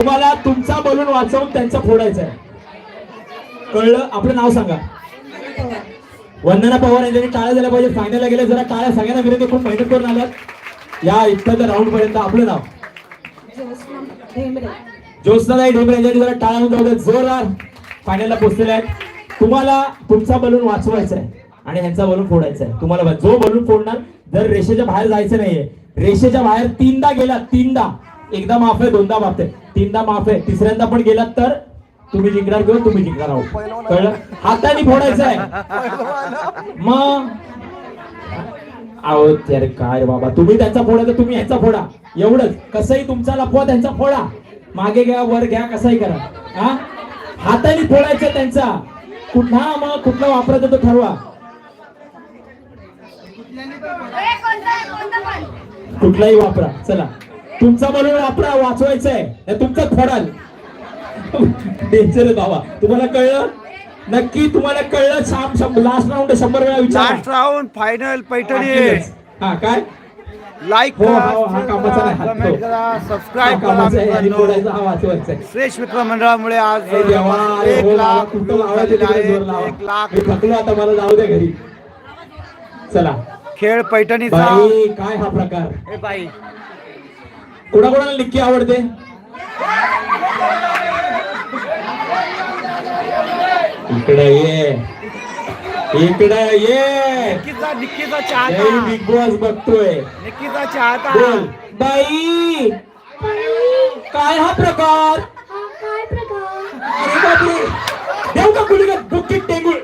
तुम्हाला तुमचा बलून वाचवून त्यांचा फोडायचा आहे. कळलं? आपलं नाव सांगा. वंदना पवार यांनी टाळ्या झाल्या पाहिजे. फायनलला गेले जरा टाळ्या सगळ्यांना विनंती. खूप मेहनत करून आल्यात या इथं राऊंड पर्यंत. आपलं नाव ज्योत्स्नाताई ढेमरे यांनी जरा टाळ्या जाऊ द्या. जोरदार फायनलला पोहोचलेले आहेत. तुम्हाला तुमचा बलून वाचवायचा आहे आणि ह्यांचा बलून फोडायचा आहे. तुम्हाला जो बलून फोडणार जर रेषेच्या बाहेर जायचं नाहीये. रेषेच्या बाहेर 3दा गेला, 3दा. एकदा माफ आहे, 2दा माफ आहे, 3दा माफ आहे. तिसऱ्यांदा पण गेलात तर तुम्ही जिंकणार किंवा तुम्ही जिंकणार आहोत. कळलं? हाताने फोडायचं आहे. मग अहो त्यारे काय बाबा, तुम्ही त्यांचा फोडा तर तुम्ही ह्यांचा फोडा. एवढंच. कसंही तुमचा लपवा त्यांचा फोडा. मागे घ्या, वर घ्या, कसंही करा. हा हाताने फोडायचं त्यांचा. कुठला मग कुठला वापरायचं तो ठरवा. कुठलाही वापरा. चला तुमचा बलून वापरा. वाचवायचं आहे तुमचाच फोडाल. डेंजर बाबा. तुम्हाला कळलं? नक्की तुम्हाला कळलं? लास्ट राऊंड 100 वेळा विचार. Last round final Paithani. हा काय लाईक हो हा कामाचा नाही. कमेंट करा, सबस्क्राईब करा. हा वाचवायचा आहे. श्रेष्ठ मित्र मंडळामुळे आज 1 लाख मी थकलो आता. मला जाऊ द्या घरी. चला खेळ पैठणीचा. बाई काय हा प्रकार. बाई कोणाकोणाला निक्की आवडते? इकडे ये, इकडे ये. निक्कीचा चाहता. बिग बॉस बघतोय. निक्कीचा चाहता. बोल बाई काय हा प्रकार. अरे बापरे. देऊ का गुलिगत बुकिट टेंगुळ.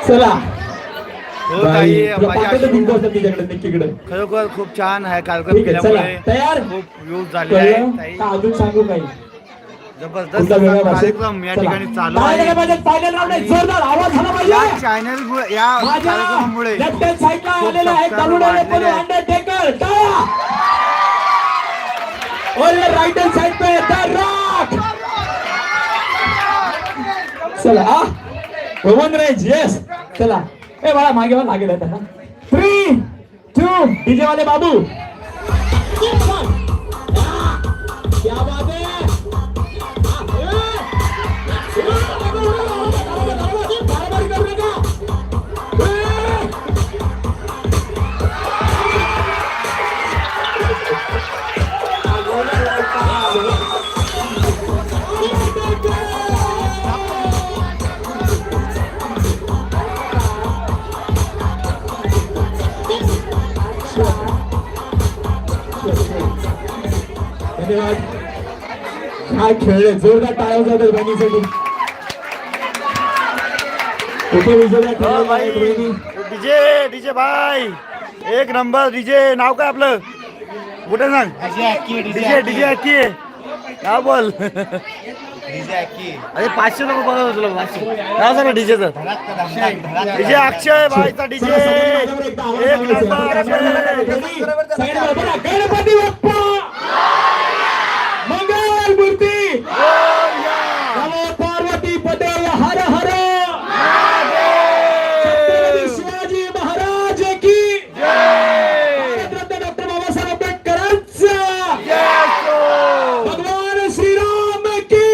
चला खरोखर खूप छान आहे कार्यक्रम केल्यामुळे. तयार खूप व्ह्यूज झाले आहेत. अजून सांगू काही जबरदस्त कार्यक्रम या ठिकाणी चालू आहे. या चॅनल या कार्यक्रमामुळे चला पवन रेंज. येस चला. ए बाळा मागे मला लागेल त्यांना. 3, 2 डीजे वाले बाबू. क्या बात है. धन्यवाद. काय खेळले. जोरदार टाळ्या जातात बहिणीसाठी. कुठे विजय डीजे डीजे भाई एक नंबर. डीजे नाव काय आपलं? कुठे सांग. डीजे डीजे अक्की नाव बोल. अरे 500 लोक बघा तुला. नाव सांग डीजेचं. डीजे अक्षय भाईचा डीजे एक नंबर. गणपती बाप्पा मंगल मूर्ती. पार्वती पटेल हर हर. शिवाजी महाराज की डॉक्टर बाबासाहेब आंबेडकरांचा. भगवान श्रीराम की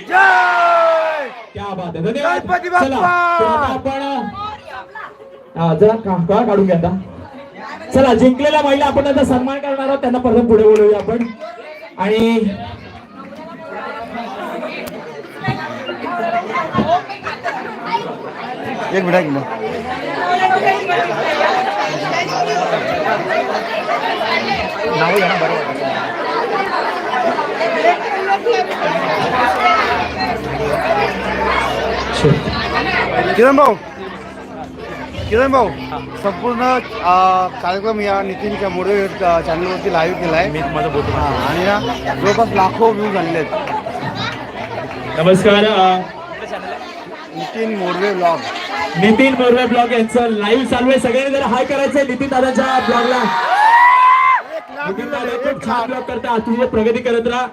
जय. क्या बात है. धन्यवाद. गणपती बाप्पा. आपण जरा का काढून घ्या आता. चला जिंकलेल्या महिला आपण आता सन्मान करणार आहोत. त्यांना परत पुढे बोलवूया आपण. आणि एक मिनिट किरण भाऊ संपूर्ण कार्यक्रम या नितीनच्या मोरे चॅनलवरती लाईव्ह केला आहे. मी तुम्हाला बोलतो. आणि या जवळपास लाखो व्ह्यूज झालेले आहेत. नमस्कार. नितीन मोरवे ब्लॉग. नितीन मोरवे ब्लॉग यांचं लाईव्ह चालू आहे. सगळ्यांनी जरा हाय करायचंय नितीन दादाच्या ब्लॉगला. नितीन दादा खूप छान ब्लॉक करता, तुझी प्रगती करत राहा.